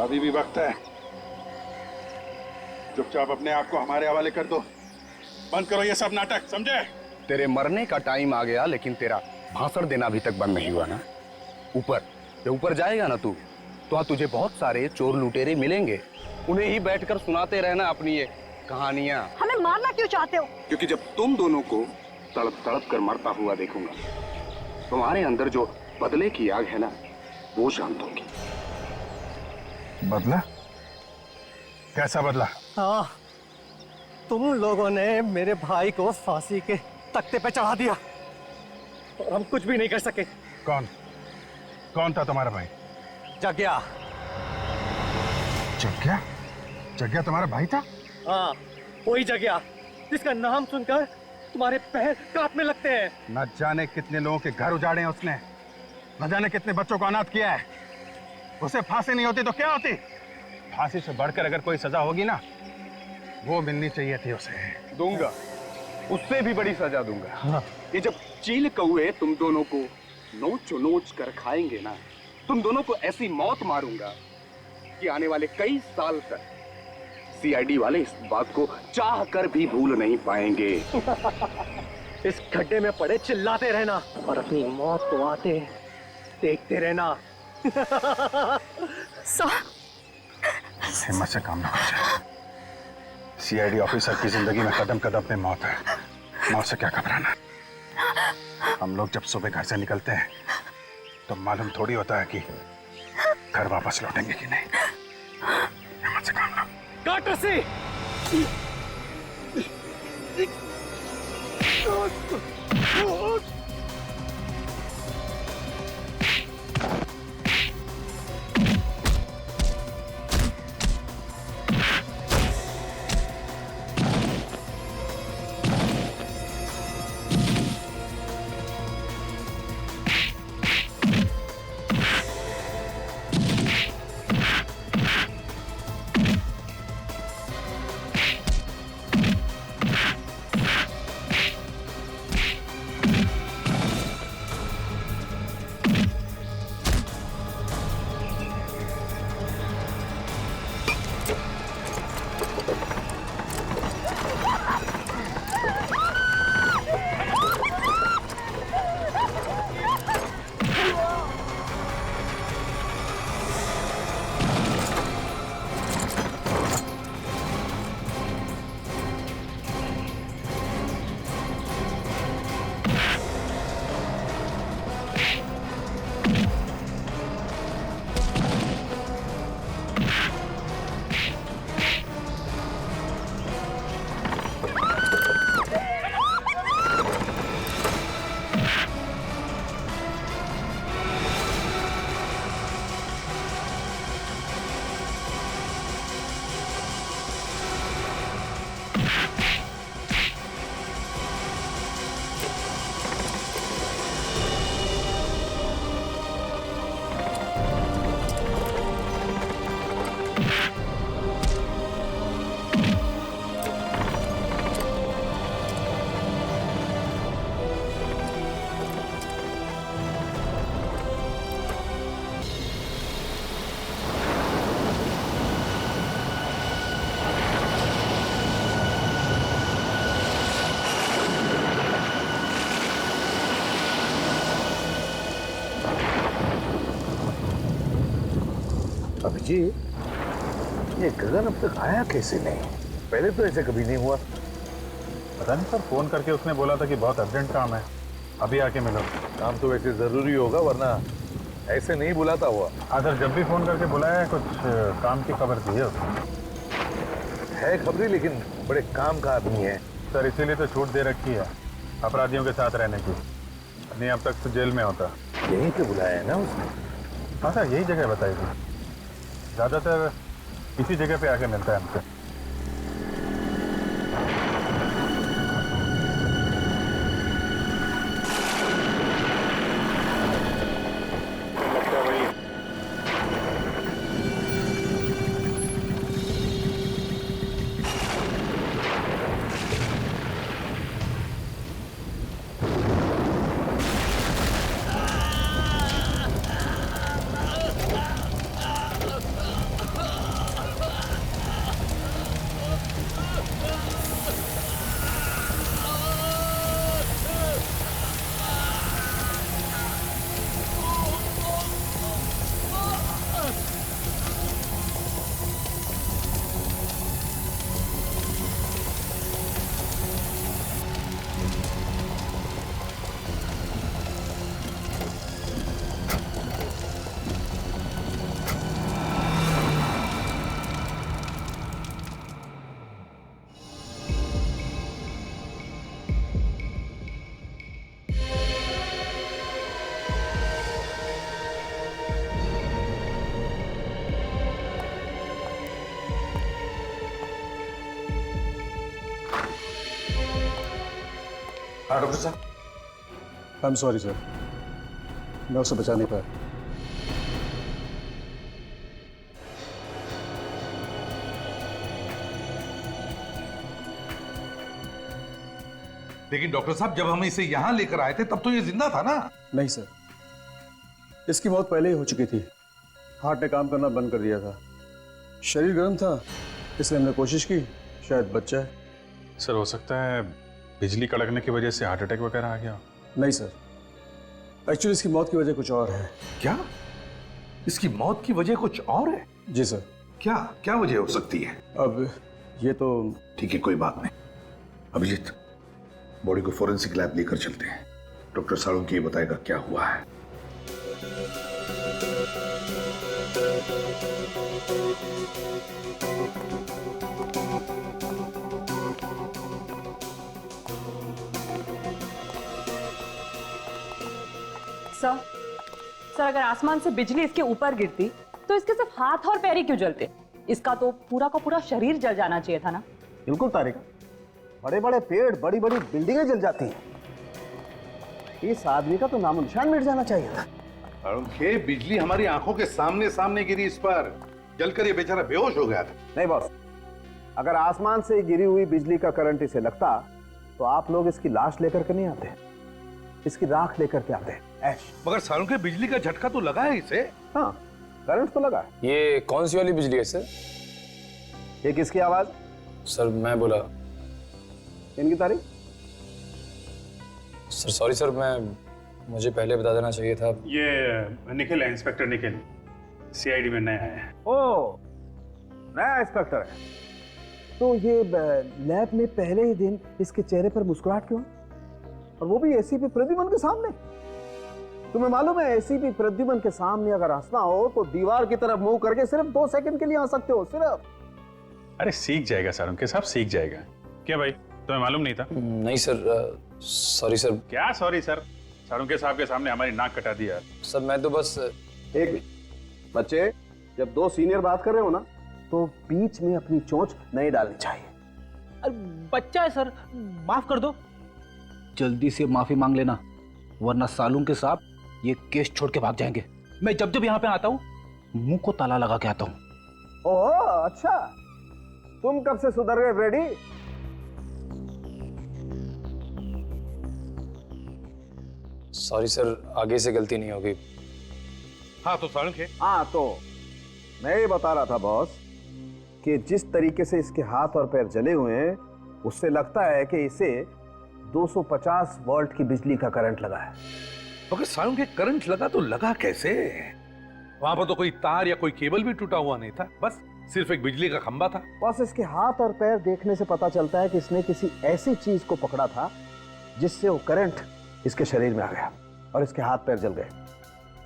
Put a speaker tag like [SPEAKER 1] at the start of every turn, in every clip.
[SPEAKER 1] अभी भी वक्त है। चुपचाप अपने आप को हमारे हवाले कर दो। बंद करो ये सब नाटक, समझे?
[SPEAKER 2] तेरे मरने का टाइम आ गया, लेकिन तेरा भाषण देना अभी तक बंद नहीं हुआ ना। ऊपर जब ऊपर जाएगा ना तू, तो वहां तुझे बहुत सारे चोर लुटेरे मिलेंगे। उन्हें ही बैठकर सुनाते रहना अपनी ये कहानियां।
[SPEAKER 3] हमें मारना क्यों चाहते हो?
[SPEAKER 2] क्योंकि जब तुम दोनों को तड़प तड़प कर मरता हुआ देखूंगा, तुम्हारे अंदर जो बदले की आग है ना, वो शांत होगी।
[SPEAKER 1] बदला? कैसा बदला?
[SPEAKER 4] हाँ, तुम लोगों ने मेरे भाई को फांसी के तख्ते पे चढ़ा दिया और हम कुछ भी नहीं कर सके।
[SPEAKER 1] कौन कौन था तुम्हारा भाई?
[SPEAKER 4] जग्या।
[SPEAKER 1] जग्या? जग्या तुम्हारा भाई था?
[SPEAKER 4] हाँ, वही जग्या जिसका नाम सुनकर तुम्हारे पैर कांपने लगते हैं।
[SPEAKER 1] न जाने कितने लोगों के घर उजाड़े हैं उसने, न जाने कितने बच्चों को अनाथ किया है। उसे फांसी नहीं होती तो क्या होती? फांसी से बढ़कर अगर कोई सजा होगी ना, वो मिलनी चाहिए थी उसे।
[SPEAKER 2] दूंगा, उससे भी बड़ी सजा दूंगा। हाँ। ये जब चील कौए तुम दोनों को नोच नोच कर खाएंगे ना, तुम दोनों को ऐसी मौत मारूंगा कि आने वाले कई साल तक सीआईडी वाले इस बात को चाह कर भी भूल नहीं पाएंगे।
[SPEAKER 4] इस खड्डे में पड़े चिल्लाते रहना और अपनी मौत को आते देखते रहना।
[SPEAKER 1] हिम्मत से काम ना कर। सीआईडी ऑफिसर की जिंदगी में कदम कदम पे मौत है। मौत से क्या घबराना। हम लोग जब सुबह घर से निकलते हैं तो मालूम थोड़ी होता है कि घर वापस लौटेंगे कि नहीं। हिम्मत से काम लो।
[SPEAKER 4] काट रस्सी।
[SPEAKER 5] जी, ये गगन अब तक आया कैसे नहीं? पहले तो ऐसे कभी नहीं हुआ।
[SPEAKER 1] पता नहीं सर, फोन करके उसने बोला था कि बहुत अर्जेंट काम है, अभी आके मिलो।
[SPEAKER 5] काम तो वैसे जरूरी होगा, वरना ऐसे नहीं बुलाता हुआ।
[SPEAKER 1] हाँ सर, जब भी फोन करके बुलाया कुछ काम की खबर दी है उसने।
[SPEAKER 5] है खबरी, लेकिन बड़े काम का आदमी है
[SPEAKER 1] सर, इसीलिए तो छूट दे रखी है अपराधियों के साथ रहने की। नहीं अब तक तो जेल में होता।
[SPEAKER 5] यहीं पे बुलाया है ना उसने?
[SPEAKER 1] हाँ सर, यही जगह बताई थी। ज़्यादातर इसी जगह पे आके मिलता है हमसे।
[SPEAKER 5] हाँ डॉक्टर साहब।
[SPEAKER 3] आई एम सॉरी सर, मैं उसे बचा नहीं पाया।
[SPEAKER 5] लेकिन डॉक्टर साहब, जब हम इसे यहां लेकर आए थे तब तो ये जिंदा था ना?
[SPEAKER 3] नहीं सर, इसकी मौत पहले ही हो चुकी थी। हार्ट ने काम करना बंद कर दिया था। शरीर गर्म था, इसलिए हमने कोशिश की शायद बच जाए।
[SPEAKER 1] सर हो सकता है बिजली कड़कने की वजह से हार्ट अटैक वगैरह आ गया।
[SPEAKER 3] नहीं सर, एक्चुअली इसकी मौत की वजह कुछ और है।
[SPEAKER 5] क्या? इसकी मौत की वजह कुछ और है?
[SPEAKER 3] जी सर।
[SPEAKER 5] क्या क्या वजह हो सकती है?
[SPEAKER 3] अब ये तो
[SPEAKER 5] ठीक है, कोई बात नहीं। अभिजीत, बॉडी को फोरेंसिक लैब लेकर चलते हैं। डॉक्टर साळुंखे ये बताएगा क्या हुआ है।
[SPEAKER 6] सर अगर आसमान से बिजली इसके ऊपर गिरती तो इसके सिर्फ हाथ और पैर ही क्यों जलते? इसका तो पूरा का पूरा शरीर जल जाना चाहिए था ना।
[SPEAKER 4] बिल्कुल तारिका, बड़े बड़े पेड़, बड़ी बड़ी बिल्डिंगें जल जाती हैं। इस आदमी का तो नामो निशान मिट जाना चाहिए था।
[SPEAKER 5] साळुंखे, बिजली हमारी आंखों के सामने सामने गिरी इस पर, जलकर ये बेचारा बेहोश हो गया था।
[SPEAKER 4] नहीं बॉस, अगर आसमान से गिरी हुई बिजली का करंट इसे लगता तो आप लोग इसकी लाश लेकर के नहीं आते, इसकी राख लेकर के आते। ऐश।
[SPEAKER 5] मगर साळुंखे, बिजली का झटका तो लगा है इसे।
[SPEAKER 4] हाँ, करंट तो लगा।
[SPEAKER 7] ये कौन सी वाली बिजली है सर?
[SPEAKER 4] ये किसकी आवाज?
[SPEAKER 7] सर मैं बोला।
[SPEAKER 4] इनकी तारीख?
[SPEAKER 7] सर सॉरी सर, मुझे पहले बता देना चाहिए था।
[SPEAKER 1] ये निखिल है, इंस्पेक्टर निखिल, सीआईडी में नया है।
[SPEAKER 4] ओ, नया इंस्पेक्टर है। तो ये लैब में पहले ही दिन इसके चेहरे पर मुस्कुराहट क्यों, और वो भी एसीपी प्रद्युमन के सामने? तुम्हें मालूम है एसीपी प्रद्युमन के सामने अगर हंसना हो तो दीवार की तरफ मुंह करके सिर्फ 2 सेकंड के लिए हंस सकते हो, सिर्फ।
[SPEAKER 1] अरे सीख जाएगा साळुंखे साहब, सीख जाएगा। क्या भाई, तुम्हें मालूम नहीं था?
[SPEAKER 7] नहीं सर, सॉरी सर।
[SPEAKER 1] क्या सॉरी सर? साळुंखे साहब के सामने हमारी नाक कटा दिया।
[SPEAKER 7] सर मैं तो बस
[SPEAKER 4] एक बच्चे, जब 2 सीनियर बात कर रहे हो ना तो बीच में अपनी चोंच नहीं डालनी चाहिए।
[SPEAKER 8] बच्चा है सर, माफ कर दो। जल्दी से माफी मांग लेना, वरना साळुंखे साहब ये केस छोड़ के भाग जाएंगे। मैं जब जब यहाँ पे आता हूँ मुंह को ताला लगा के आता हूँ।
[SPEAKER 4] ओह अच्छा, तुम कब से सुधर गए फ्रेडी?
[SPEAKER 7] सॉरी सर, आगे से गलती नहीं होगी।
[SPEAKER 5] हाँ तो साळुंखे,
[SPEAKER 4] हाँ तो मैं ये बता रहा था बॉस कि जिस तरीके से इसके हाथ और पैर जले हुए हैं उससे लगता है कि इसे 250 वोल्ट की बिजली का करंट लगा है।
[SPEAKER 5] मगर साळुंखे, करंट लगा तो लगा कैसे? वहां पर तो कोई तार या कोई केबल भी टूटा हुआ नहीं था, बस सिर्फ एक बिजली का खंबा था।
[SPEAKER 4] बॉस, इसके हाथ और पैर देखने से पता चलता है कि इसने किसी ऐसी चीज को पकड़ा था जिससे वो करंट इसके शरीर में आ गया और इसके हाथ पैर जल गए।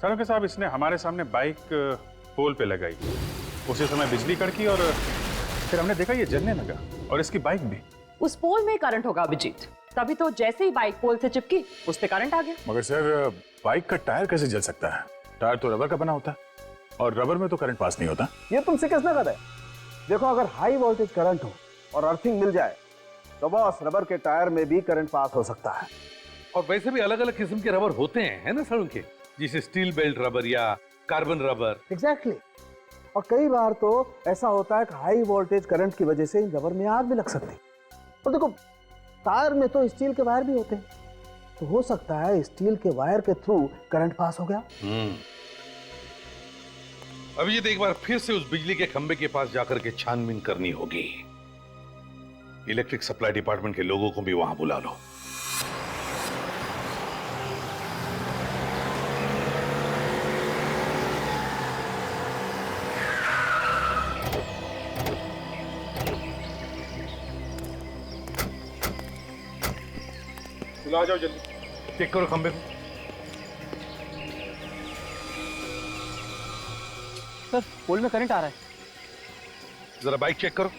[SPEAKER 1] साळुंखे साहब, इसने हमारे सामने बाइक पोल पे लगाई, उसी समय बिजली कड़की और फिर हमने देखा ये जलने लगा, और इसकी बाइक भी।
[SPEAKER 6] उस पोल में करंट होगा अभिजीत, तभी तो जैसे ही बाइक पोल से चिपकी उस पे करंट आ गया।
[SPEAKER 1] मगर सर, बाइक का टायर कैसे जल सकता है? टायर तो रबर का बना होता है, और रबर में तो करंट पास नहीं होता।
[SPEAKER 4] ये तुमसे किसने कहा है? देखो, अगर हाई वोल्टेज करंट हो और अर्थिंग मिल जाए तो बॉस रबर के टायर में भी करंट पास हो सकता है।
[SPEAKER 5] और वैसे भी अलग अलग किस्म के रबर होते हैं, है ना साळुंखे? जैसे स्टील बेल्ट रबर या कार्बन रबर।
[SPEAKER 4] एग्जैक्टली। और कई बार तो ऐसा होता है कि हाई वोल्टेज करंट की वजह से इन रबर में आग भी लग सकती है। और देखो, टायर में तो स्टील के वायर भी होते हैं, तो हो सकता है स्टील के वायर के थ्रू करंट पास हो गया।
[SPEAKER 5] अभी ये एक बार फिर से उस बिजली के खंबे के पास जाकर के छानबीन करनी होगी। इलेक्ट्रिक सप्लाई डिपार्टमेंट के लोगों को भी वहां बुला लो।
[SPEAKER 1] आ जाओ जल्दी,
[SPEAKER 5] चेक करो खंबे को।
[SPEAKER 8] सर पोल में करंट आ रहा है।
[SPEAKER 5] जरा बाइक चेक करो।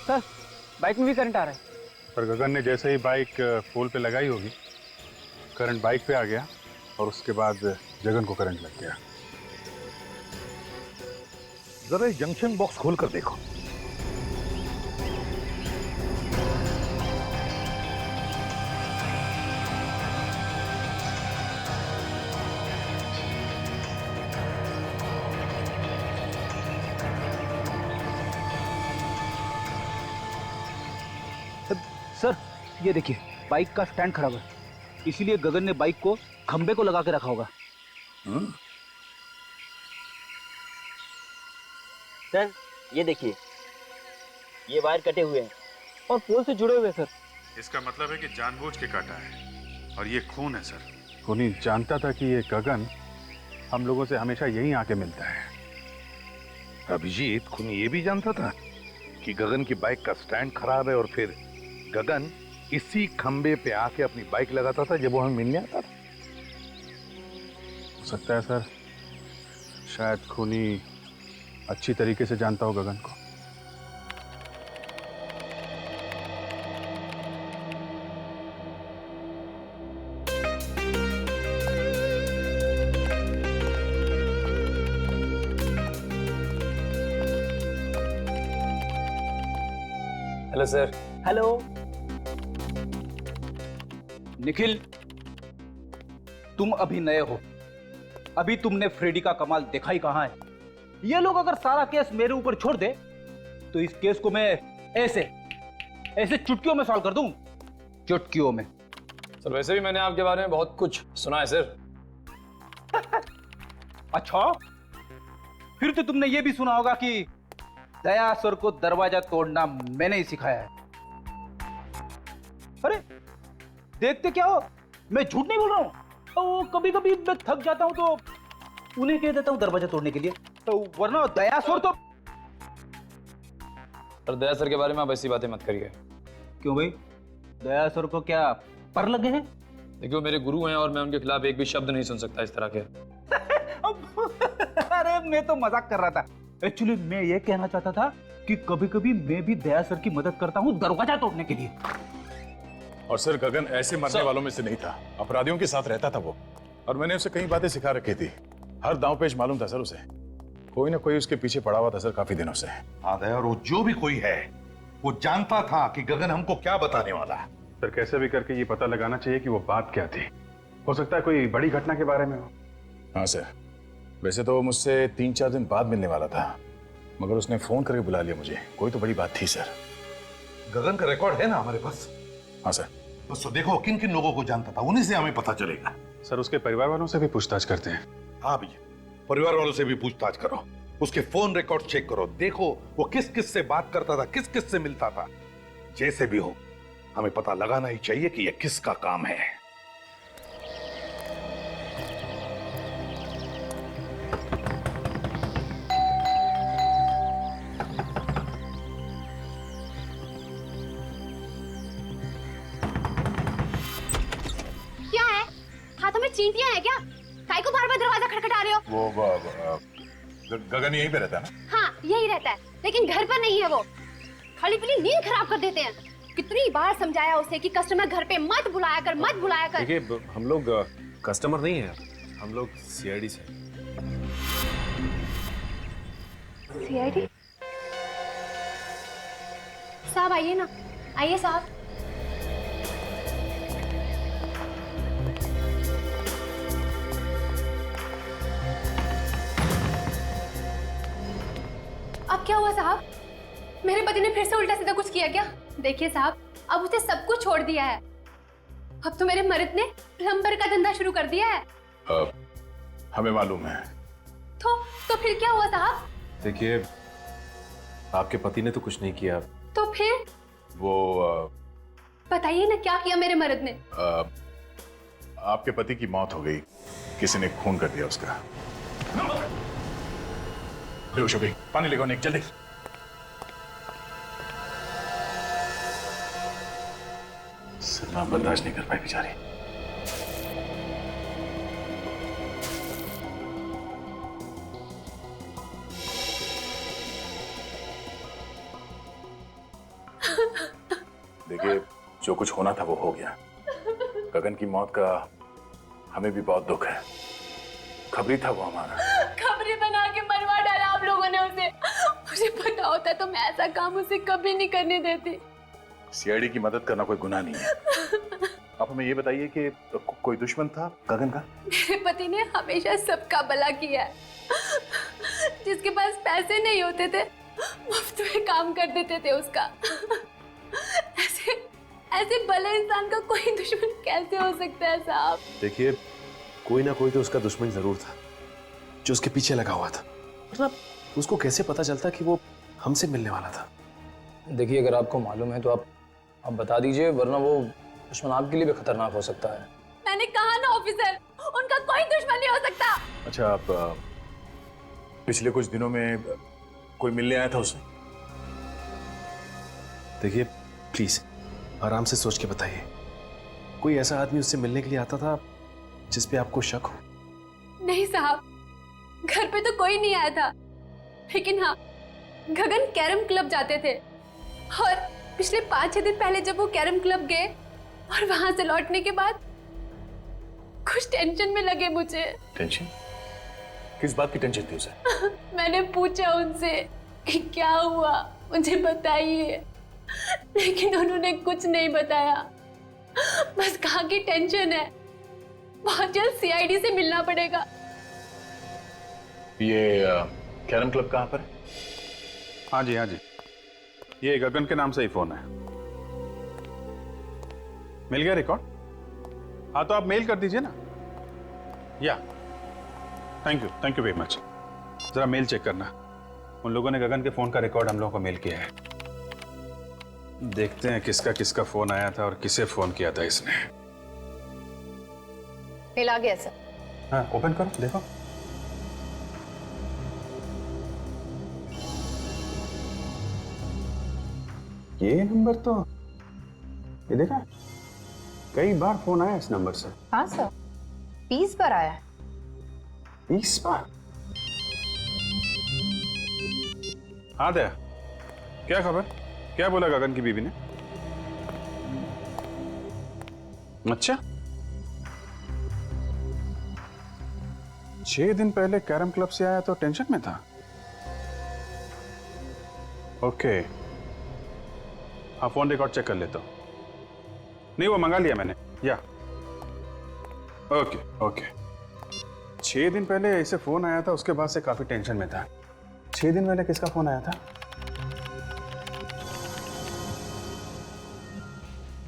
[SPEAKER 8] सर बाइक में भी करंट आ रहा है।
[SPEAKER 1] पर गगन ने जैसे ही बाइक पोल पे लगाई होगी, करंट बाइक पे आ गया और उसके बाद जगन को करंट लग गया।
[SPEAKER 5] जरा जंक्शन बॉक्स खोल कर देखो।
[SPEAKER 8] ये देखिए, बाइक का स्टैंड खराब है, इसीलिए गगन ने बाइक को खंबे को लगा के रखा होगा।
[SPEAKER 9] सर ये देखिए, ये वायर कटे हुए हैं और पोल से जुड़े हुए हैं सर।
[SPEAKER 1] इसका मतलब है कि जानबूझ के काटा है और ये खून है सर। खूनी जानता था कि ये गगन हम लोगों से हमेशा यहीं आके मिलता है।
[SPEAKER 5] अभिजीत खूनी ये भी जानता था कि गगन की बाइक का स्टैंड खराब है और फिर गगन इसी खंबे पे आके अपनी बाइक लगाता था जब वो हमें मिलने आता था।
[SPEAKER 1] हो सकता है सर, शायद खूनी अच्छी तरीके से जानता हो गगन को।
[SPEAKER 7] Hello sir.
[SPEAKER 9] हेलो।
[SPEAKER 8] निखिल, तुम अभी नए हो, अभी तुमने फ्रेडी का कमाल देखा ही कहां है। ये लोग अगर सारा केस मेरे ऊपर छोड़ दे तो इस केस को मैं ऐसे ऐसे चुटकियों में सॉल्व कर दूं, चुटकियों में।
[SPEAKER 7] सर वैसे भी मैंने आपके बारे में बहुत कुछ सुना है सर।
[SPEAKER 8] अच्छा, फिर तो तुमने ये भी सुना होगा कि दया सर को दरवाजा तोड़ना मैंने ही सिखाया है। अरे देखते क्या हो, मैं झूठ नहीं बोल रहा हूं। वो कभी कभी मैं थक जाता हूं तो उन्हें कह देता हूं दरवाजा तोड़ने के लिए, तो वरना दया सर तो।
[SPEAKER 7] सर दया सर के बारे में आप ऐसी बातें मत करिए।
[SPEAKER 8] क्यों भाई, दया सर को क्या पर लगे हैं?
[SPEAKER 7] देखिए वो मेरे गुरु हैं और मैं उनके खिलाफ एक भी शब्द नहीं सुन सकता इस तरह के।
[SPEAKER 8] अरे मैं तो मजाक कर रहा था। एक्चुअली मैं ये कहना चाहता था कि कभी कभी मैं भी दया सर की मदद करता हूँ दरवाजा तोड़ने के लिए।
[SPEAKER 10] और सर गगन ऐसे मरने वालों में से नहीं था, अपराधियों के साथ रहता था वो, और मैंने उसे कई बातें सिखा रखी थी। हर दांव पेच मालूम था सर उसे, कोई ना कोई उसके पीछे पड़ा हुआ था सर काफी दिनों से।
[SPEAKER 5] आदया, और वो जो भी कोई है वो जानता था कि गगन हमको क्या बताने वाला है।
[SPEAKER 1] सर कैसे भी करके ये पता लगाना चाहिए कि वो बात क्या थी। हो सकता है कोई बड़ी घटना के बारे में हो।
[SPEAKER 10] हाँ सर, वैसे तो वो मुझसे 3-4 दिन बाद मिलने वाला था, मगर उसने फोन करके बुला लिया मुझे। कोई तो बड़ी बात थी सर।
[SPEAKER 5] गगन का रिकॉर्ड है ना हमारे पास?
[SPEAKER 10] हाँ सर।
[SPEAKER 5] बस तो देखो किन किन लोगों को जानता था, उन्हीं से हमें पता चलेगा।
[SPEAKER 1] सर उसके परिवार वालों से भी पूछताछ करते हैं।
[SPEAKER 5] हाँ भैया, परिवार वालों से भी पूछताछ करो, उसके फोन रिकॉर्ड चेक करो, देखो वो किस किस से बात करता था, किस किस से मिलता था। जैसे भी हो हमें पता लगाना ही चाहिए कि यह किसका काम है।
[SPEAKER 11] क्या है? हाथों में चींटियां हैं क्या? काय को बार-बार दरवाजा खटखटा रहे हो?
[SPEAKER 10] वो गगन यहीं पे रहता है ना?
[SPEAKER 11] हाँ, यही रहता है, लेकिन घर पर नहीं है वो। खाली पीली नींद खराब कर देते हैं। कितनी बार समझाया उसे कि कस्टमर घर पे मत बुलाया कर, मत बुलाया कर।
[SPEAKER 12] देखिए हम लोग कस्टमर नहीं है, हम लोग सीआईडी से।
[SPEAKER 11] सीआईडी? साहब आइए ना, आइए साहब। अब क्या हुआ साहब? मेरे पति ने फिर से उल्टा सीधा कुछ किया क्या? देखिए साहब, अब उसे सब कुछ छोड़ दिया है। अब तो मेरे मर्द ने प्लम्बर का धंधा शुरू कर दिया है।
[SPEAKER 10] हमें मालूम है।
[SPEAKER 11] तो फिर क्या हुआ साहब?
[SPEAKER 12] देखिए आपके पति ने तो कुछ नहीं किया।
[SPEAKER 11] तो फिर?
[SPEAKER 10] वो
[SPEAKER 11] बताइए ना क्या किया मेरे मर्द ने?
[SPEAKER 10] आपके पति की मौत हो गई, किसी ने खून कर दिया उसका। बेहोश हो गई, पानी लेकर निक जल्दी। सलमा बर्दाश्त नहीं कर पाई बेचारी। देखिए जो कुछ होना था वो हो गया। गगन की मौत का हमें भी बहुत दुख है। खबरी था वो हमारा।
[SPEAKER 11] खबरी बना के मरवा डाला आप लोगों ने उसे। मुझे पता होता तो मैं ऐसा काम उसे कभी नहीं करने देती।
[SPEAKER 10] सीआईडी की मदद करना कोई गुनाह नहीं है। आप हमें ये बताइए कि कोई दुश्मन था गगन का?
[SPEAKER 11] मेरे पति ने हमेशा सबका भला किया है। जिसके पास पैसे नहीं होते थे मुफ्त में काम कर देते थे उसका। ऐसे भले इंसान का कोई दुश्मन कैसे हो सकता है साहब?
[SPEAKER 12] देखिए, कोई ना कोई तो उसका दुश्मन जरूर था जो उसके पीछे लगा हुआ था, वरना उसको कैसे पता चलता कि वो हमसे मिलने वाला था?
[SPEAKER 7] देखिए, अगर आपको मालूम है तो आप बता दीजिए, वरना वो दुश्मन आपके लिए भी खतरनाक हो सकता है।
[SPEAKER 11] मैंने कहा ना ऑफिसर, उनका कोई दुश्मन नहीं हो सकता।
[SPEAKER 10] अच्छा, आप पिछले कुछ दिनों में कोई मिलने आया था उससे?
[SPEAKER 12] देखिए प्लीज आराम से सोच के बताइए, कोई ऐसा आदमी उससे मिलने के लिए आता था जिस पे आपको शक हो?
[SPEAKER 11] नहीं साहब, घर पे तो कोई नहीं आया था, लेकिन हाँ, गगन कैरम क्लब जाते थे और पिछले 5-6 दिन पहले जब वो कैरम क्लब गए और वहां से लौटने के बाद कुछ टेंशन में लगे मुझे।
[SPEAKER 10] टेंशन? किस बात की टेंशन थी उसे?
[SPEAKER 11] मैंने पूछा उनसे कि क्या हुआ, मुझे बताइए, लेकिन उन्होंने कुछ नहीं बताया, बस कहा कि टेंशन है, बहुत जल्द सीआईडी से मिलना पड़ेगा।
[SPEAKER 10] ये कैरम क्लब कहाँ पर है?
[SPEAKER 1] हाँ जी, हाँ जी, ये गगन के नाम से ही फोन है। मिल गया रिकॉर्ड? हाँ तो आप मेल कर दीजिए ना। या थैंक यू वेरी मच। जरा मेल चेक करना, उन लोगों ने गगन के फोन का रिकॉर्ड हम लोगों को मेल किया है। देखते हैं किसका किसका फोन आया था और किसे फोन किया था इसने।
[SPEAKER 11] मेल आ गया सर।
[SPEAKER 1] हाँ ओपन करो, देखो। ये नंबर तो, ये देखा, कई बार फोन आया इस नंबर से।
[SPEAKER 13] हाँ सर, 20 बार आया है।
[SPEAKER 1] 20 बार? हाँ दया, क्या खबर? क्या बोला गगन की बीवी ने? अच्छा, 6 दिन पहले कैरम क्लब से आया तो टेंशन में था। ओके, हाँ फोन रिकॉर्ड चेक कर लेता हूं। नहीं वो मंगा लिया मैंने। या ओके ओके। 6 दिन पहले ऐसे फोन आया था, उसके बाद से काफी टेंशन में था। 6 दिन पहले किसका फोन आया था?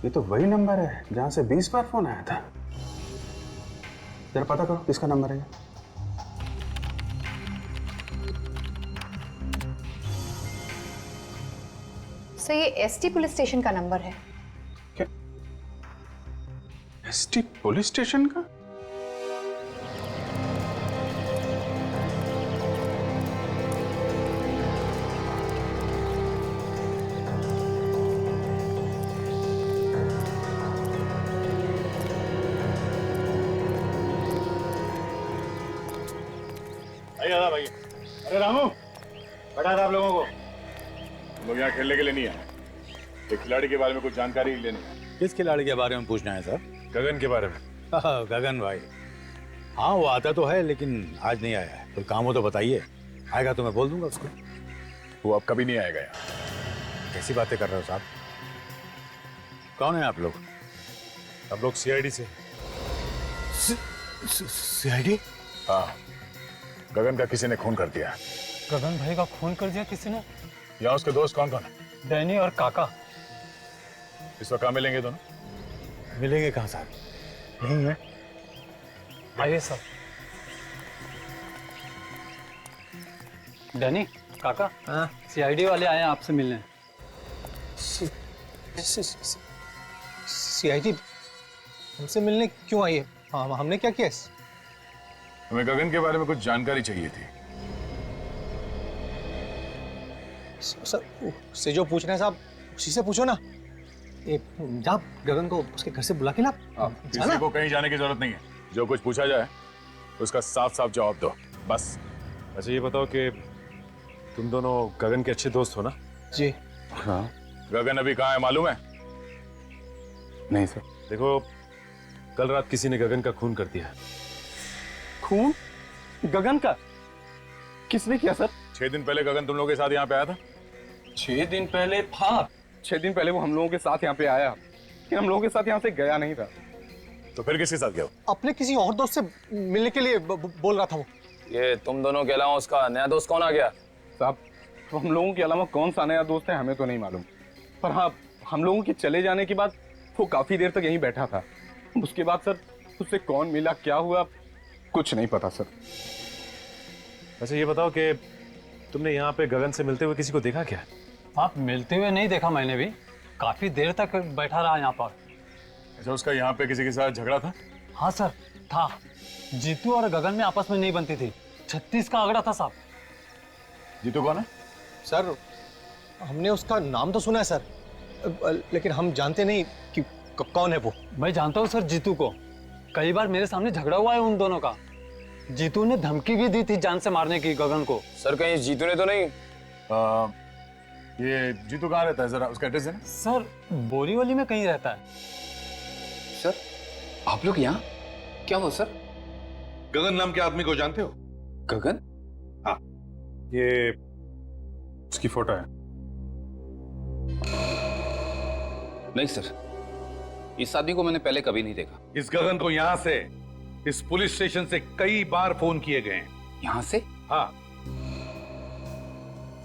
[SPEAKER 1] ये तो वही नंबर है जहां से 20 बार फोन आया था। जरा पता करो किसका नंबर है ये।
[SPEAKER 13] सर ये एसटी पुलिस स्टेशन का नंबर है।
[SPEAKER 1] क्या? एसटी पुलिस स्टेशन का?
[SPEAKER 10] भाई, अरे रामू, बैठा था आप लोगों को। तुम लोग यहाँ खेलने के लिए नहीं आए, एक खिलाड़ी के बारे में कुछ जानकारी लेनी है।
[SPEAKER 14] किस खिलाड़ी के बारे में पूछना है सर?
[SPEAKER 10] गगन के बारे में।
[SPEAKER 14] गगन भाई, हाँ वो आता तो है लेकिन आज नहीं आया है। कोई काम हो तो बताइए, आएगा तो मैं बोल दूंगा उसको।
[SPEAKER 10] वो अब कभी नहीं आएगा यहाँ।
[SPEAKER 14] कैसी बातें कर रहे हो साहब? कौन है आप लोग?
[SPEAKER 10] हम लोग सीआईडी से।
[SPEAKER 14] सीआईडी?
[SPEAKER 10] हाँ, गगन का किसी ने खून कर दिया।
[SPEAKER 7] गगन भाई का खून कर दिया किसी ने?
[SPEAKER 10] यहाँ उसके दोस्त कौन कौन है?
[SPEAKER 7] डैनी और काका।
[SPEAKER 10] इस वक्त कहाँ मिलेंगे दोनों?
[SPEAKER 14] मिलेंगे कहाँ साहब? नहीं है।
[SPEAKER 7] आइए सर। डैनी, काका, सीआईडी वाले आए हैं आपसे मिलने।
[SPEAKER 4] सीआईडी हमसे मिलने क्यों आई है? हाँ, हमने क्या किया?
[SPEAKER 10] हमें गगन के बारे में कुछ जानकारी चाहिए थी।
[SPEAKER 4] सर से जो पूछ रहे हैं साहब, उसी से पूछो ना। आप गगन को उसके घर से बुला के ला।
[SPEAKER 10] किसी को कहीं जाने की जरूरत नहीं है, जो कुछ पूछा जाए उसका साफ साफ जवाब दो, बस।
[SPEAKER 12] अच्छा ये बताओ कि तुम दोनों गगन के अच्छे दोस्त हो ना?
[SPEAKER 4] जी
[SPEAKER 10] हाँ। गगन अभी कहाँ है मालूम है?
[SPEAKER 1] नहीं सर।
[SPEAKER 12] देखो, कल रात किसी ने गगन का खून कर दिया।
[SPEAKER 2] खून? गगन का? किसने किया सर?
[SPEAKER 10] 6 दिन पहले गगन तुम लोगों के साथ यहाँ पे आया था।
[SPEAKER 2] 6 दिन पहले? हाँ, 6 दिन पहले वो हम लोगों के साथ यहाँ पे आया, लेकिन हम लोगों के साथ यहाँ से गया नहीं था।
[SPEAKER 10] तो फिर किसके साथ गया?
[SPEAKER 4] अपने किसी और दोस्त से मिलने के लिए बोल रहा था वो।
[SPEAKER 7] ये तुम दोनों के अलावा उसका नया दोस्त कौन आ गया?
[SPEAKER 2] साहब, हम लोगों के अलावा कौन सा नया दोस्त है हमें तो नहीं मालूम, पर हाँ, हम लोगों के चले जाने के बाद वो काफी देर तक यहीं बैठा था। उसके बाद सर उससे कौन मिला, क्या हुआ, कुछ नहीं पता सर।
[SPEAKER 12] अच्छा ये बताओ कि तुमने यहाँ पे गगन से मिलते हुए किसी को देखा क्या?
[SPEAKER 7] आप मिलते हुए नहीं देखा मैंने भी, काफी देर तक बैठा रहा यहाँ पर।
[SPEAKER 10] अच्छा उसका यहाँ पे किसी के साथ झगड़ा था?
[SPEAKER 7] हाँ सर था। जीतू और गगन में आपस में नहीं बनती थी, 36 का आंकड़ा था साहब।
[SPEAKER 10] जीतू कौन है?
[SPEAKER 15] सर हमने उसका नाम तो सुना है सर, लेकिन हम जानते नहीं कि कौन है वो।
[SPEAKER 7] मैं जानता हूँ सर जीतू को, कई बार मेरे सामने झगड़ा हुआ है उन दोनों का। जीतू ने धमकी भी दी थी जान से मारने की गगन को।
[SPEAKER 12] सर कहीं जीतू ने तो नहीं?
[SPEAKER 10] ये जीतू कहाँ रहता है, जरा उसका एड्रेस है ना?
[SPEAKER 7] सर बोरीवली में कहीं रहता है।
[SPEAKER 2] सर आप लोग यहाँ क्या हो सर?
[SPEAKER 5] गगन नाम के आदमी को जानते हो?
[SPEAKER 2] गगन?
[SPEAKER 5] हाँ
[SPEAKER 10] ये उसकी फोटो है।
[SPEAKER 2] नहीं सर, इस आदमी को मैंने पहले कभी नहीं देखा।
[SPEAKER 5] इस गगन को यहाँ से, इस पुलिस स्टेशन से कई बार फोन किए गए हैं।
[SPEAKER 2] यहाँ से?
[SPEAKER 5] हाँ।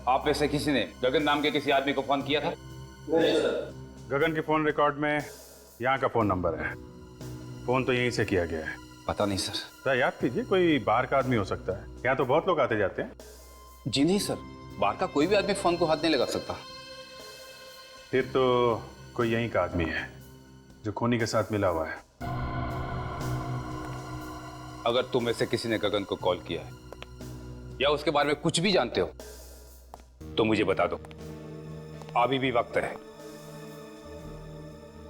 [SPEAKER 2] आप में से किसी ने गगन नाम के किसी आदमी को फोन किया था?
[SPEAKER 1] नहीं सर। गगन के फोन रिकॉर्ड में यहाँ का फोन नंबर है, फोन तो यहीं से किया गया है।
[SPEAKER 2] पता नहीं सर।
[SPEAKER 1] सर याद कीजिए, कोई बाहर का आदमी हो सकता है, यहाँ तो बहुत लोग आते जाते हैं।
[SPEAKER 2] जी नहीं सर, बाहर का कोई भी आदमी फोन को हाथ नहीं लगा सकता।
[SPEAKER 1] फिर तो कोई यहीं का आदमी है जो खूनी के साथ मिला हुआ है।
[SPEAKER 2] अगर तुम में से किसी ने गगन को कॉल किया है या उसके बारे में कुछ भी जानते हो तो मुझे बता दो, अभी भी वक्त है।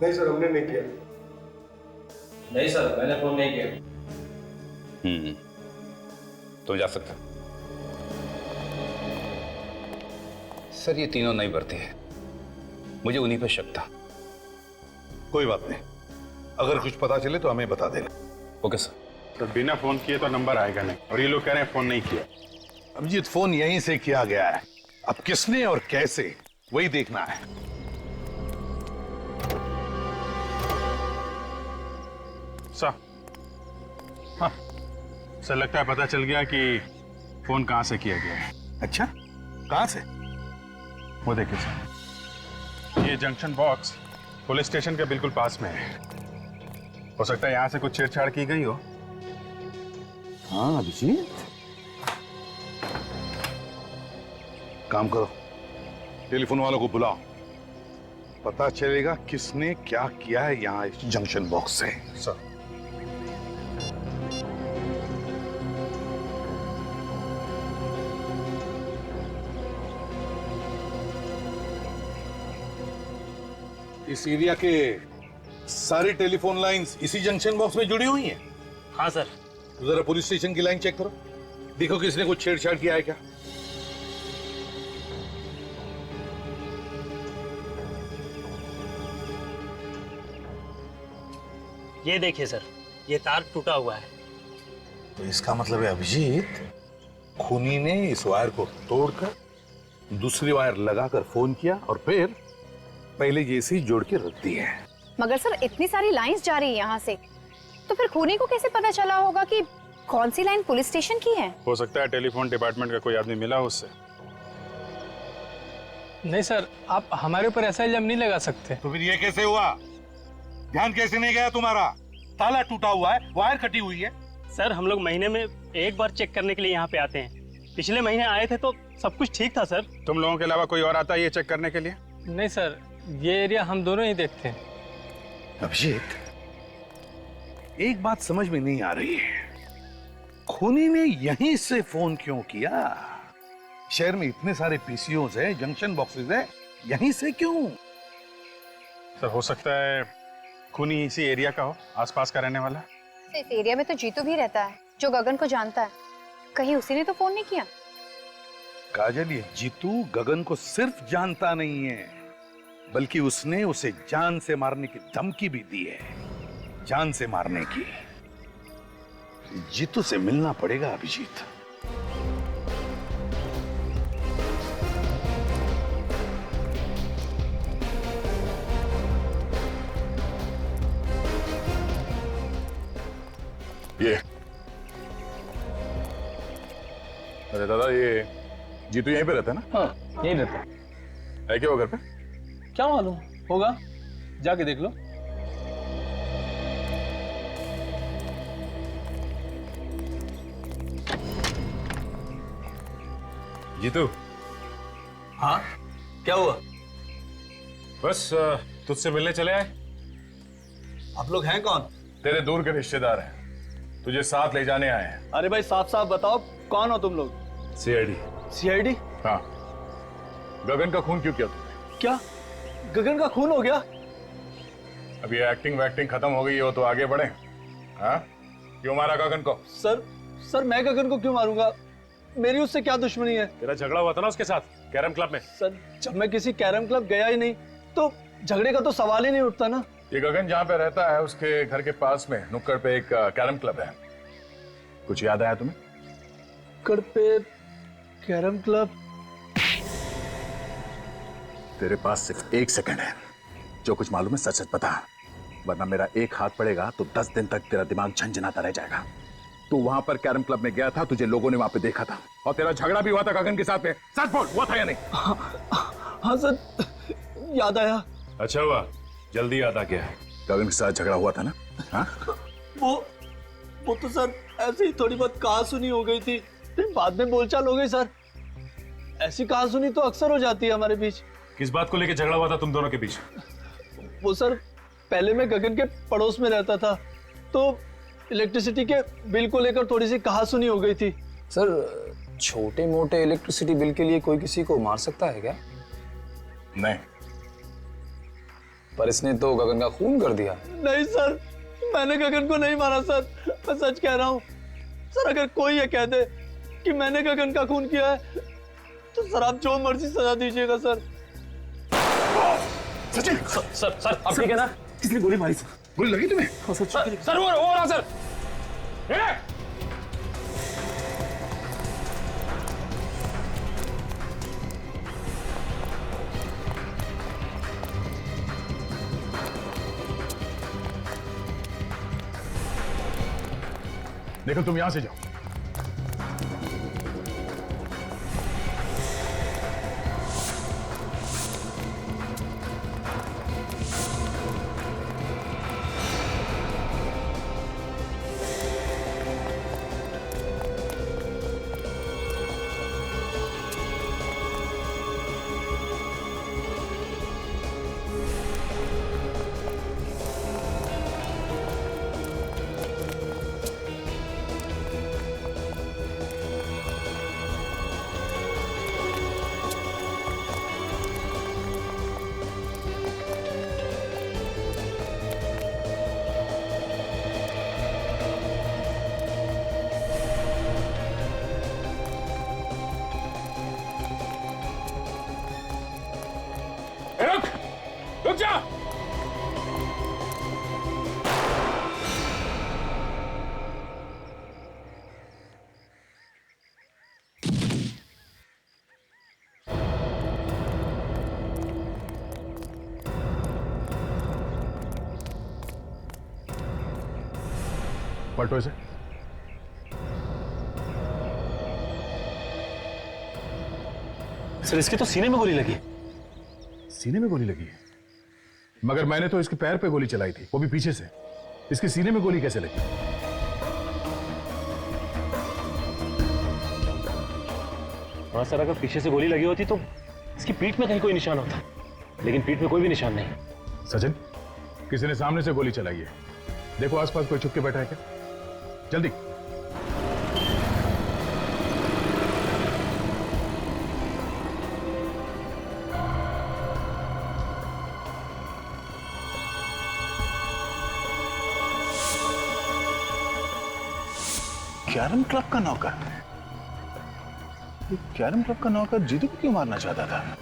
[SPEAKER 15] नहीं सर हमने नहीं किया।
[SPEAKER 9] नहीं सर मैंने फोन नहीं किया।
[SPEAKER 2] तुम जा सकते हो। सर ये तीनों नहीं बढ़ते हैं, मुझे उन्हीं पर शक था।
[SPEAKER 5] कोई बात नहीं, अगर कुछ पता चले तो हमें बता देना।
[SPEAKER 2] Okay sir.
[SPEAKER 1] तो बिना फोन किए तो नंबर आएगा नहीं, और ये लोग कह रहे हैं फोन नहीं किया।
[SPEAKER 5] अभिजीत फोन यहीं से किया गया है, अब किसने और कैसे वही देखना है।
[SPEAKER 1] सर हाँ सर, लगता है पता चल गया कि फोन कहां से किया गया है।
[SPEAKER 5] अच्छा कहां से?
[SPEAKER 1] वो देखिए सर, ये जंक्शन बॉक्स पुलिस स्टेशन के बिल्कुल पास में है। हो सकता है यहां से कुछ छेड़छाड़ की गई हो।
[SPEAKER 5] हाँ अभिजीत, काम करो, टेलीफोन वालों को बुलाओ, पता चलेगा किसने क्या किया है यहाँ इस जंक्शन बॉक्स से।
[SPEAKER 1] सर
[SPEAKER 5] इस एरिया के सारी टेलीफोन लाइंस इसी जंक्शन बॉक्स में जुड़ी हुई हैं।
[SPEAKER 9] हाँ सर।
[SPEAKER 5] तो जरा पुलिस स्टेशन की लाइन चेक करो, देखो किसने कुछ छेड़छाड़ किया है क्या।
[SPEAKER 9] ये देखिए सर, ये तार टूटा हुआ है।
[SPEAKER 5] तो इसका मतलब है अभिजीत, खूनी ने इस वायर को तोड़कर दूसरी वायर लगाकर फोन किया और फिर पहले जैसे ही जोड़ के रख दी है।
[SPEAKER 13] मगर सर इतनी सारी लाइंस जा रही है यहाँ से, तो फिर खूनी को कैसे पता चला होगा कि कौन सी लाइन पुलिस स्टेशन की है?
[SPEAKER 1] हो सकता है टेलीफोन डिपार्टमेंट का कोई आदमी मिला हो उससे।
[SPEAKER 15] नहीं सर, आप हमारे ऊपर ऐसा इल्जाम नहीं लगा सकते।
[SPEAKER 5] तो फिर ये कैसे हुआ? ध्यान कैसे नहीं गया तुम्हारा? ताला टूटा हुआ है, वायर कटी हुई है।
[SPEAKER 9] सर हम लोग महीने में एक बार चेक करने के लिए यहाँ पे आते हैं। पिछले महीने आए थे तो सब कुछ ठीक था सर।
[SPEAKER 1] तुम लोगों के अलावा कोई और आता है ये चेक करने के लिए?
[SPEAKER 15] नहीं सर, ये एरिया हम दोनों ही देखते हैं।
[SPEAKER 5] अभिजीत, एक बात समझ में नहीं आ रही है, खूनी ने यहीं से फोन क्यों किया? शहर में इतने सारे पीसीओज है, जंक्शन बॉक्सेस है, यहीं से क्यों?
[SPEAKER 1] सर हो सकता है खूनी इसी एरिया का हो, आसपास का रहने वाला।
[SPEAKER 13] इस एरिया में तो जीतू भी रहता है जो गगन को जानता है, कहीं उसी ने तो फोन नहीं किया?
[SPEAKER 5] काजल, ये जीतू गगन को सिर्फ जानता नहीं है, बल्कि उसने उसे जान से मारने की धमकी भी दी है। जान से मारने की। जीतू से मिलना पड़ेगा अभिजीत।
[SPEAKER 10] ये अरे दादा, ये जीतू यहीं पे रहता है ना?
[SPEAKER 7] हाँ यहीं रहता है।
[SPEAKER 10] है क्या वो घर पे?
[SPEAKER 7] क्या मालूम होगा, जाके देख लो।
[SPEAKER 10] जीतू।
[SPEAKER 7] हाँ, क्या हुआ?
[SPEAKER 10] बस तुझसे मिलने चले आए।
[SPEAKER 7] आप लोग हैं कौन?
[SPEAKER 10] तेरे दूर के रिश्तेदार हैं, तुझे साथ ले जाने आए हैं।
[SPEAKER 7] अरे भाई साफ साफ बताओ, कौन हो तुम लोग?
[SPEAKER 10] सीआईडी।
[SPEAKER 7] सीआईडी?
[SPEAKER 10] हाँ। गगन का खून क्यों किया तुमने?
[SPEAKER 7] क्या गगन का खून हो गया?
[SPEAKER 10] अब ये एक्टिंग वैक्टिंग खत्म हो गई हो तो आगे बढ़े। हाँ, क्यों मारा गगन को?
[SPEAKER 7] सर मैं गगन को क्यों मारूंगा? मेरी उससे क्या दुश्मनी है?
[SPEAKER 10] तेरा झगड़ा हुआ था ना उसके साथ कैरम क्लब में।
[SPEAKER 7] सर जब मैं किसी कैरम क्लब गया ही नहीं तो झगड़े का तो सवाल ही नहीं उठता ना।
[SPEAKER 10] ये गगन जहाँ पे रहता है उसके घर के पास में नुक्कड़ पे एक कैरम क्लब है। कुछ याद आया तुम्हें?
[SPEAKER 7] नुक्कड़ पे कैरम क्लब?
[SPEAKER 5] तेरे पास सिर्फ 1 सेकंड है, जो कुछ मालूम है सच सच बता, वरना मेरा एक हाथ पड़ेगा तो 10 दिन तक तेरा दिमाग झंझनाता रह जाएगा। तू वहां पर कैरम क्लब में गया था, तुझे लोगों ने वहां पे देखा था और तेरा झगड़ा भी हुआ था गगन के साथ में। सच बोल, हुआ था या नहीं?
[SPEAKER 7] हाँ सर, याद आया।
[SPEAKER 10] अच्छा हुआ, जल्दी याद आ गया।
[SPEAKER 5] गगन के साथ झगड़ा हुआ था ना? हाँ?
[SPEAKER 7] वो तो सर ऐसे ही थोड़ी बहुत कहा सुनी हो गई थी, फिर बाद में बोलचाल हो गई सर। ऐसी कहा सुनी तो अक्सर हो जाती है हमारे बीच।
[SPEAKER 10] किस बात को लेकर झगड़ा हुआ था तुम दोनों के बीच?
[SPEAKER 7] वो सर, पहले मैं गगन के पड़ोस में रहता था तो इलेक्ट्रिसिटी के बिल को लेकर थोड़ी सी कहा सुनी हो गई थी।
[SPEAKER 16] सर छोटे मोटे इलेक्ट्रिसिटी बिल के लिए कोई किसी को मार सकता है क्या?
[SPEAKER 10] नहीं।
[SPEAKER 16] पर इसने तो गगन का खून कर दिया।
[SPEAKER 7] नहीं सर, मैंने गगन को नहीं मारा सर, मैं सच कह रहा हूँ सर। अगर कोई ये कह दे कि मैंने गगन का खून किया है तो सर आप जो मर्जी सजा दीजिएगा सर।
[SPEAKER 12] सचिन!
[SPEAKER 9] सर आप ठीक है ना?
[SPEAKER 12] किसने गोली मारी?
[SPEAKER 5] गोली लगी तुम्हें?
[SPEAKER 9] सर वो रहा सर।
[SPEAKER 10] देखो तुम यहां से जाओ। रुक जा। पलटो इसे।
[SPEAKER 12] सर इसके तो सीने में गोली लगी।
[SPEAKER 10] सीने में गोली लगी है? मगर मैंने तो इसके पैर पे गोली चलाई थी, वो भी पीछे से। इसके सीने में गोली कैसे लगी?
[SPEAKER 12] हाँ सर, अगर पीछे से गोली लगी होती तो इसकी पीठ में कहीं कोई निशान होता, लेकिन पीठ में कोई भी निशान नहीं।
[SPEAKER 10] सचिन, किसी ने सामने से गोली चलाई है। देखो आसपास कोई छुप के बैठा है क्या? जल्दी।
[SPEAKER 5] कैरम क्लब का नौकर? कैरम क्लब का नौकर जीतू को क्यों मारना चाहता था?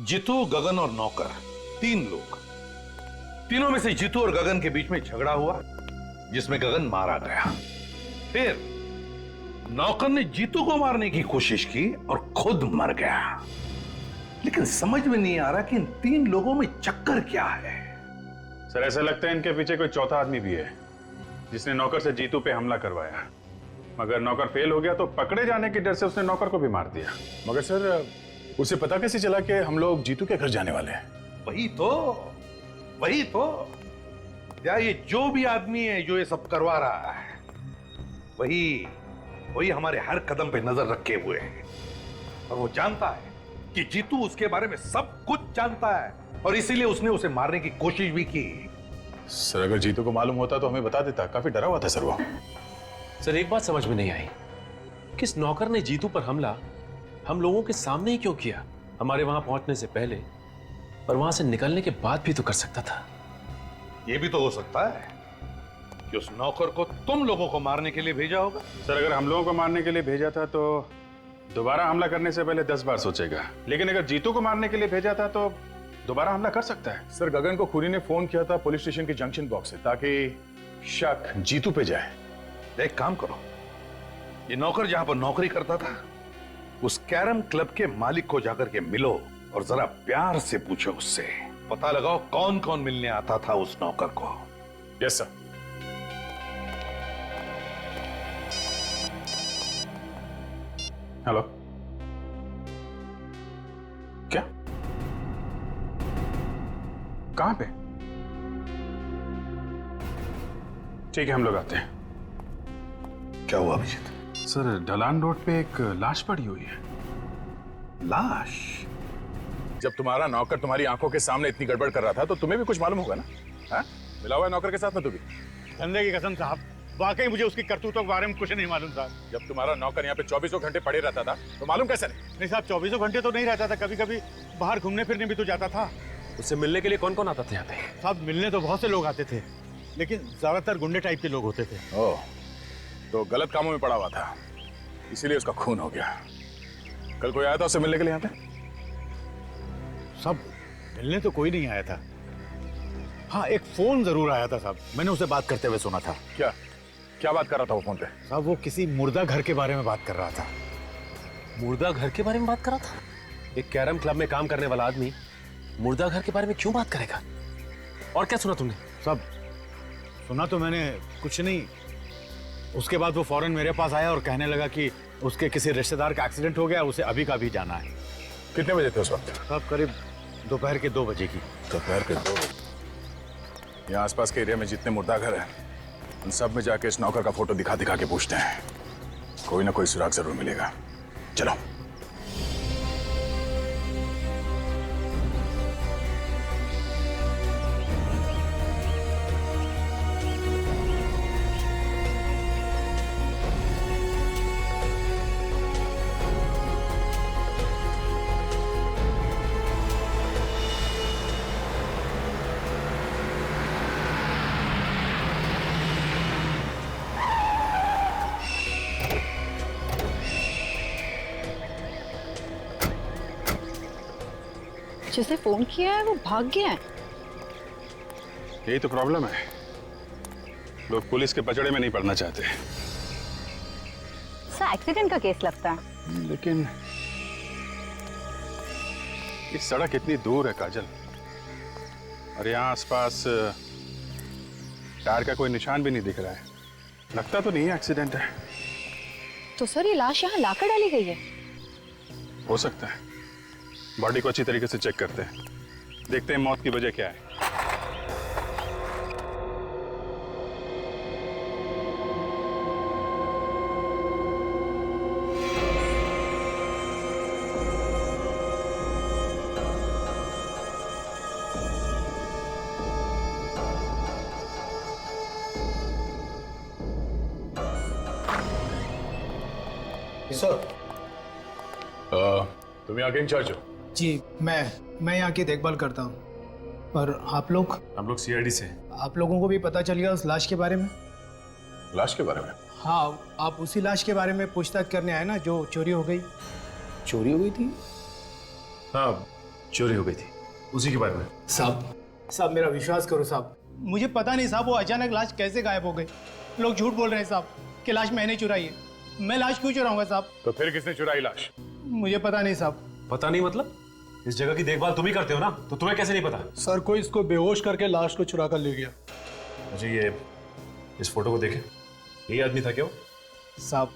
[SPEAKER 5] जीतू, गगन और नौकर, 3 लोग। तीनों में से जीतू और गगन के बीच में झगड़ा हुआ जिसमें गगन मारा गया। फिर नौकर ने जीतू को मारने की कोशिश की और खुद मर गया। लेकिन समझ में नहीं आ रहा कि इन 3 लोगों में चक्कर क्या है।
[SPEAKER 10] सर ऐसा लगता है इनके पीछे कोई चौथा आदमी भी है जिसने नौकर से जीतू पे हमला करवाया। मगर नौकर फेल हो गया तो पकड़े जाने के डर से उसने नौकर को भी मार दिया। मगर सर उसे पता कैसे चला कि हम लोग जीतू के घर जाने वाले हैं?
[SPEAKER 5] वही तो या ये जो भी आदमी है जो ये सब करवा रहा है वही हमारे हर कदम पे नजर रखे हुए है। और वो जानता है कि जीतू उसके बारे में सब कुछ जानता है और इसीलिए उसने उसे मारने की कोशिश भी की।
[SPEAKER 10] सर अगर जीतू को मालूम होता तो हमें बता देता। काफी डरा हुआ था सर वो।
[SPEAKER 12] सर एक बात समझ में नहीं आई, किस नौकर ने जीतू पर हमला हम लोगों के सामने ही क्यों किया? हमारे वहां पहुंचने से पहले और वहां से निकलने के बाद भी तो कर सकता था।
[SPEAKER 5] ये भी तो हो सकता है कि उस नौकर को तुम लोगों को मारने के लिए भेजा होगा।
[SPEAKER 10] सर अगर हम लोगों को मारने के लिए भेजा था तो दोबारा हमला करने से पहले 10 बार सोचेगा, लेकिन अगर जीतू को मारने के लिए भेजा था तो दोबारा हमला कर सकता है। सर गगन को खूनी ने फोन किया था पुलिस स्टेशन के जंक्शन बॉक्स से ताकि शक जीतू पे जाए।
[SPEAKER 5] एक काम करो, ये नौकर जहां पर नौकरी करता था उस कैरम क्लब के मालिक को जाकर के मिलो और जरा प्यार से पूछो उससे, पता लगाओ कौन कौन मिलने आता था उस नौकर को।
[SPEAKER 10] Yes sir. हेलो, क्या? कहां पे? ठीक है हम लोग आते हैं।
[SPEAKER 5] क्या हुआ अभिजीत?
[SPEAKER 10] सर ढलान रोड पे एक लाश पड़ी हुई है।
[SPEAKER 5] लाश?
[SPEAKER 10] जब तुम्हारा नौकर तुम्हारी आंखों के सामने इतनी गड़बड़ कर रहा था तो तुम्हें भी कुछ मालूम होगा ना? हाँ? मिला हुआ है नौकर के साथ में तू भी?
[SPEAKER 14] धंधे की कसम साहब, वाकई मुझे उसकी करतूतों के बारे में कुछ नहीं मालूम साहब।
[SPEAKER 10] जब तुम्हारा नौकर यहाँ पे 24 घंटे पड़े रहता था तो मालूम कैसे नहीं?
[SPEAKER 14] नहीं साहब, 24 घंटे तो नहीं रहता था, कभी कभी बाहर घूमने फिरने भी तो जाता था।
[SPEAKER 12] उससे मिलने के लिए कौन कौन आता था यहाँ पे?
[SPEAKER 14] साहब मिलने तो बहुत से लोग आते थे, लेकिन ज्यादातर गुंडे टाइप के लोग होते थे।
[SPEAKER 10] ओह, तो गलत कामों में पड़ा हुआ था, इसीलिए उसका खून हो गया। कल कोई आया था उससे मिलने के लिए यहाँ पे?
[SPEAKER 14] सब मिलने तो कोई नहीं आया था। हाँ एक फोन जरूर आया था साहब, मैंने उसे बात करते हुए सुना था।
[SPEAKER 10] क्या क्या बात कर रहा था वो फोन पे?
[SPEAKER 14] साहब वो किसी मुर्दा घर के बारे में बात कर रहा था।
[SPEAKER 12] मुर्दा घर के बारे में बात कर रहा था? एक कैरम क्लब में काम करने वाला आदमी मुर्दा घर के बारे में क्यों बात करेगा? और क्या सुना तुमने?
[SPEAKER 14] सब सुना तो मैंने कुछ नहीं। उसके बाद वो फौरन मेरे पास आया और कहने लगा कि उसके किसी रिश्तेदार का एक्सीडेंट हो गया, उसे अभी का भी जाना है।
[SPEAKER 10] कितने बजे थे उस वक्त?
[SPEAKER 14] साहब करीब दोपहर के 2 बजे की।
[SPEAKER 10] दोपहर के 2 बजे? यहाँ आसपास के एरिया में जितने मुर्दा घर हैं उन सब में जाके इस नौकर का फोटो दिखा दिखा के पूछते हैं, कोई ना कोई सुराग जरूर मिलेगा। चलो।
[SPEAKER 13] जिसने फोन किया है वो भाग गया है।
[SPEAKER 10] यही तो प्रॉब्लम है, लोग पुलिस के पचड़े में नहीं पड़ना चाहते।
[SPEAKER 13] सर एक्सीडेंट का केस लगता है।
[SPEAKER 10] लेकिन ये सड़क इतनी दूर है काजल, और यहाँ आसपास टायर का कोई निशान भी नहीं दिख रहा है। लगता तो नहीं है एक्सीडेंट है।
[SPEAKER 13] तो सर ये लाश यहाँ लाकर डाली गई है?
[SPEAKER 10] हो सकता है। बॉडी को अच्छी तरीके से चेक करते हैं, देखते हैं मौत की वजह क्या है।
[SPEAKER 15] सर
[SPEAKER 10] तुम यहाँ के इंचार्ज हो?
[SPEAKER 17] जी मैं यहाँ की देखभाल करता हूँ। और आप लोग?
[SPEAKER 10] हम लोग सीआईडी से।
[SPEAKER 17] आप लोगों को भी पता चल गया उस लाश के बारे में?
[SPEAKER 10] लाश के बारे में?
[SPEAKER 17] हाँ, आप उसी लाश के बारे में पूछताछ करने आए ना जो चोरी हो गई?
[SPEAKER 12] चोरी हो गई थी? हाँ चोरी हो गई थी, उसी के बारे में।
[SPEAKER 17] साहब मेरा विश्वास करो साहब, मुझे पता नहीं साहब वो अचानक लाश कैसे गायब हो गई। लोग झूठ बोल रहे हैं साहब कि लाश मैंने चुराई है। मैं लाश क्यों चुराऊंगा साहब?
[SPEAKER 10] तो फिर किसने चुराई लाश?
[SPEAKER 17] मुझे पता नहीं साहब।
[SPEAKER 12] पता नहीं मतलब? इस जगह की देखभाल तुम ही करते हो ना, तो तुम्हें कैसे नहीं पता?
[SPEAKER 17] सर कोई इसको बेहोश करके लाश को चुरा कर ले गया।
[SPEAKER 12] मुझे ये इस फोटो को देखे, यही आदमी था क्या वो?
[SPEAKER 17] साहब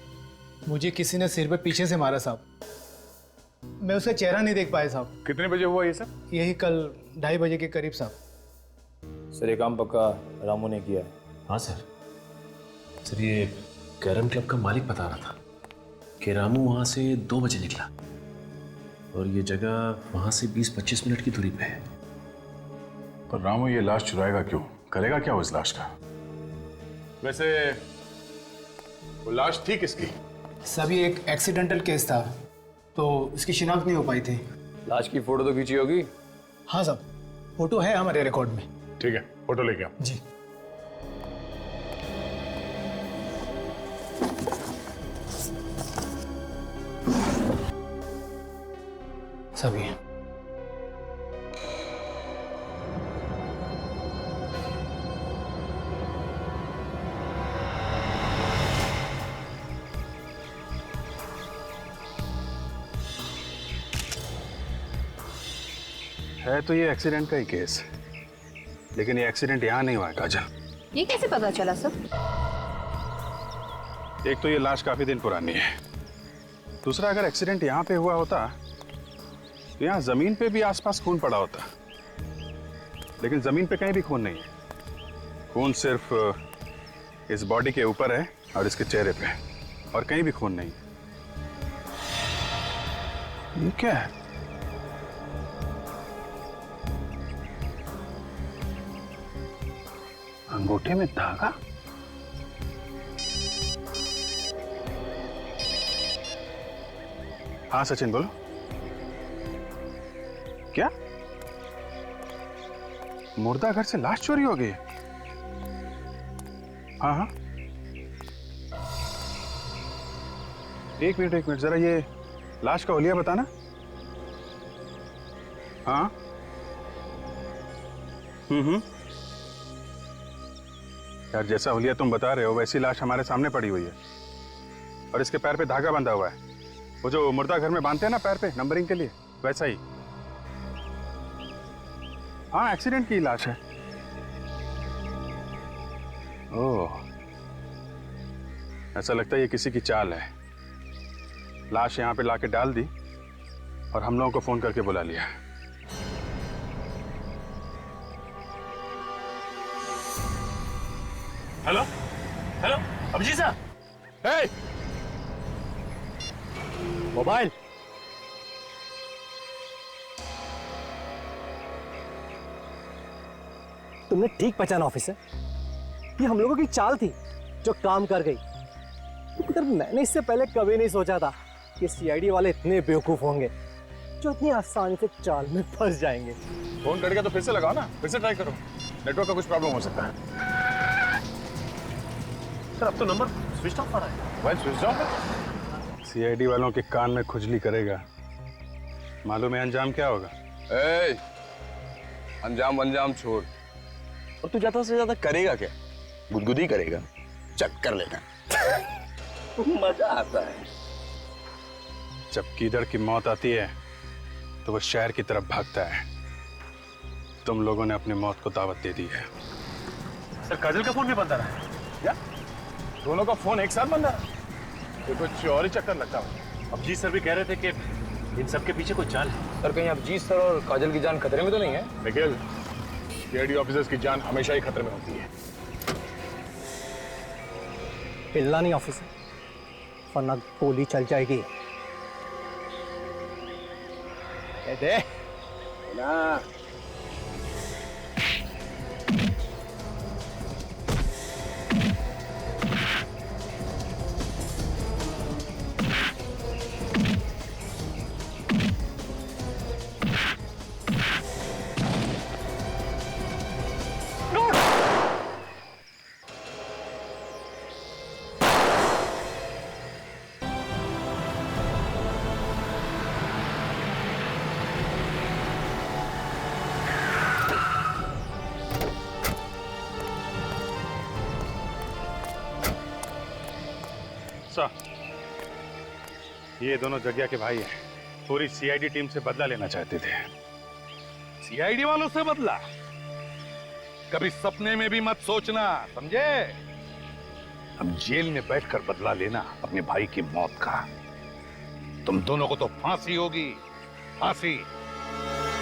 [SPEAKER 17] मुझे किसी ने सिर पे पीछे से मारा साहब, मैं उसका चेहरा नहीं देख पाया साहब।
[SPEAKER 10] कितने बजे हुआ ये सब?
[SPEAKER 17] यही कल 2:30 बजे के करीब साहब।
[SPEAKER 16] सर ये काम पक्का रामू ने किया है।
[SPEAKER 12] हाँ सर। सर ये कैरम क्लब का मालिक बता रहा था कि रामू वहां से 2 बजे निकला और ये जगह वहां से 20-25 मिनट की दूरी पे है।
[SPEAKER 10] पर रामू ये लाश चुराएगा क्यों? करेगा क्या वो इस लाश का? वैसे वो लाश थी किसकी?
[SPEAKER 17] सब ये एक एक्सीडेंटल केस था, तो इसकी शिनाख्त नहीं हो पाई थी।
[SPEAKER 16] लाश की फोटो तो खींची होगी?
[SPEAKER 17] हाँ साहब, फोटो है हमारे रिकॉर्ड में।
[SPEAKER 10] ठीक है, फोटो लेके आओ।
[SPEAKER 17] जी। सभी
[SPEAKER 1] है तो ये एक्सीडेंट का ही केस, लेकिन ये एक्सीडेंट यहाँ नहीं हुआ है काजल।
[SPEAKER 13] ये कैसे पता चला सर?
[SPEAKER 1] एक तो ये लाश काफी दिन पुरानी है, दूसरा अगर एक्सीडेंट यहाँ पे हुआ होता तो यहाँ जमीन पे भी आसपास खून पड़ा होता, लेकिन जमीन पे कहीं भी खून नहीं है। खून सिर्फ इस बॉडी के ऊपर है और इसके चेहरे पे, और कहीं भी खून नहीं। ये क्या है? अंगूठे में धागा? हाँ सचिन बोलो। क्या मुर्दा घर से लाश चोरी हो गई? हाँ हाँ, एक मिनट जरा ये लाश का हुलिया बताना। हाँ यार, जैसा हुलिया तुम बता रहे हो वैसी लाश हमारे सामने पड़ी हुई है, और इसके पैर पे धागा बंधा हुआ है, वो जो मुर्दा घर में बांधते हैं ना पैर पे नंबरिंग के लिए, वैसा ही। हाँ, एक्सीडेंट की लाश है। ओह, ऐसा लगता है ये किसी की चाल है। लाश यहाँ पे लाके डाल दी और हम लोगों को फोन करके बुला लिया।
[SPEAKER 12] हेलो हेलो, अभिजीत साहब।
[SPEAKER 14] हे! मोबाइल।
[SPEAKER 15] तुमने ठीक पहचाना ऑफिसर, ये हम लोगों की चाल थी जो काम कर गई। मगर मैंने इससे पहले कभी नहीं सोचा था कि सीआईडी वाले इतने बेवकूफ होंगे जो इतनी आसानी से चाल में फंस जाएंगे।
[SPEAKER 10] फोन कट गया तो फिर से लगाओ ना, फिर से ट्राई करो, नेटवर्क का कुछ प्रॉब्लम हो सकता है।
[SPEAKER 12] सर अब तो नंबर स्विच ऑफ आ रहा है।
[SPEAKER 10] Mobile switch off?
[SPEAKER 1] सीआईडी वालों के कान में खुजली करेगा, मालूम है अंजाम क्या होगा?
[SPEAKER 16] अंजाम अंजाम छोड़, और तू ज्यादा से ज्यादा करेगा क्या? गुदगुदी करेगा? चल कर लेना। मजा आता है।
[SPEAKER 1] जब कीदड़ की मौत आती है तो वो शहर की तरफ भागता है। तुम लोगों ने अपनी मौत को दावत दे दी है।
[SPEAKER 12] सर काजल का फोन भी बंद आ रहा है।
[SPEAKER 10] क्या दोनों का फोन एक साथ बंद है? ये कुछ और ही चक्कर लगता है।
[SPEAKER 12] अभिजीत सर भी कह रहे थे कि इन सब के पीछे कोई चाल है।
[SPEAKER 16] सर कहीं अभिजीत सर और काजल की जान खतरे में तो नहीं है?
[SPEAKER 10] निखिल, सीआईडी ऑफिसर्स की जान हमेशा ही खतरे में होती है।
[SPEAKER 15] हिलना नहीं ऑफिसर, वरना गोली चल जाएगी। दे
[SPEAKER 2] ना
[SPEAKER 1] ये दोनों जग्या के भाई हैं, पूरी सीआईडी टीम से बदला लेना चाहते थे।
[SPEAKER 5] सीआईडी वालों से बदला? कभी सपने में भी मत सोचना, समझे? अब जेल में बैठकर बदला लेना अपने भाई की मौत का। तुम दोनों को तो फांसी होगी, फांसी।